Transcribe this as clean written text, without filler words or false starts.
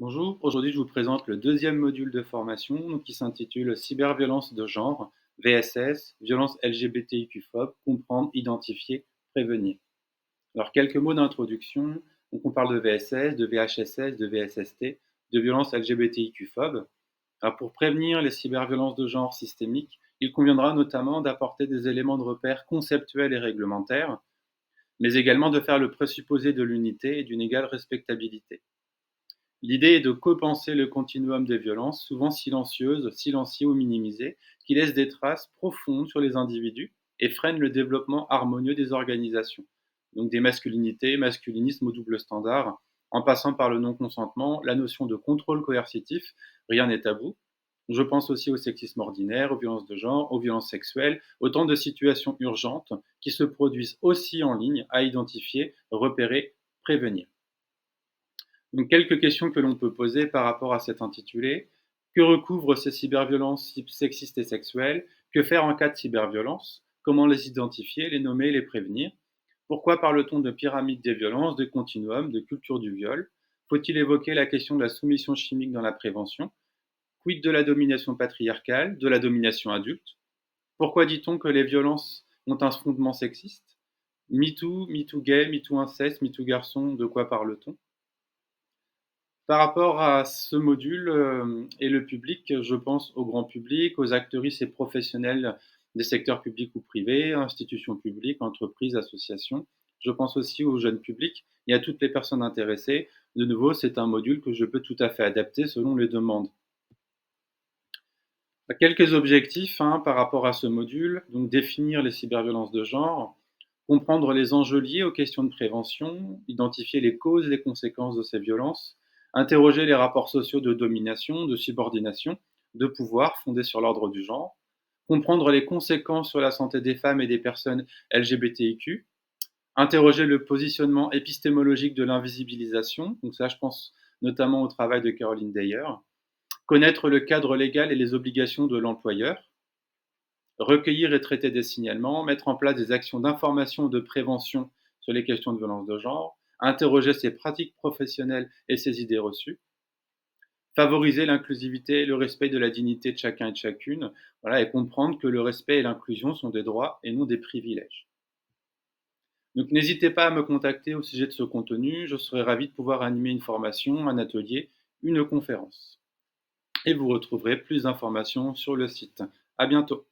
Bonjour, aujourd'hui je vous présente le deuxième module de formation qui s'intitule Cyberviolence de genre, VSS, violence LGBTIQ-phobe, comprendre, identifier, prévenir. Alors quelques mots d'introduction, donc on parle de VSS, de VHSS, de VSST, de violence LGBTIQ-phobe. Alors pour prévenir les cyberviolences de genre systémiques, il conviendra notamment d'apporter des éléments de repère conceptuels et réglementaires, mais également de faire le présupposé de l'unité et d'une égale respectabilité. L'idée est de compenser le continuum des violences, souvent silencieuses, silenciées ou minimisées, qui laissent des traces profondes sur les individus et freinent le développement harmonieux des organisations. Donc des masculinités, masculinisme au double standard, en passant par le non-consentement, la notion de contrôle coercitif, rien n'est tabou. Je pense aussi au sexisme ordinaire, aux violences de genre, aux violences sexuelles, autant de situations urgentes qui se produisent aussi en ligne à identifier, repérer, prévenir. Donc quelques questions que l'on peut poser par rapport à cet intitulé. Que recouvrent ces cyberviolences sexistes et sexuelles? Que faire en cas de cyberviolence? Comment les identifier, les nommer, les prévenir? Pourquoi parle-t-on de pyramide des violences, de continuum, de culture du viol? Faut-il évoquer la question de la soumission chimique dans la prévention? Quid de la domination patriarcale, de la domination adulte? Pourquoi dit-on que les violences ont un fondement sexiste? MeToo, MeToo gay, MeToo inceste, MeToo garçon, de quoi parle-t-on? Par rapport à ce module, et le public, je pense au grand public, aux actrices et professionnels des secteurs publics ou privés, institutions publiques, entreprises, associations. Je pense aussi au jeune public et à toutes les personnes intéressées. De nouveau, c'est un module que je peux tout à fait adapter selon les demandes. Quelques objectifs, par rapport à ce module, donc définir les cyberviolences de genre, comprendre les enjeux liés aux questions de prévention, identifier les causes et les conséquences de ces violences, interroger les rapports sociaux de domination, de subordination, de pouvoir fondés sur l'ordre du genre, comprendre les conséquences sur la santé des femmes et des personnes LGBTIQ, interroger le positionnement épistémologique de l'invisibilisation, donc ça je pense notamment au travail de Caroline Deyer, connaître le cadre légal et les obligations de l'employeur, recueillir et traiter des signalements, mettre en place des actions d'information et de prévention sur les questions de violence de genre, interroger ses pratiques professionnelles et ses idées reçues, favoriser l'inclusivité et le respect de la dignité de chacun et de chacune, voilà, et comprendre que le respect et l'inclusion sont des droits et non des privilèges. Donc n'hésitez pas à me contacter au sujet de ce contenu, je serai ravi de pouvoir animer une formation, un atelier, une conférence. Et vous retrouverez plus d'informations sur le site. À bientôt.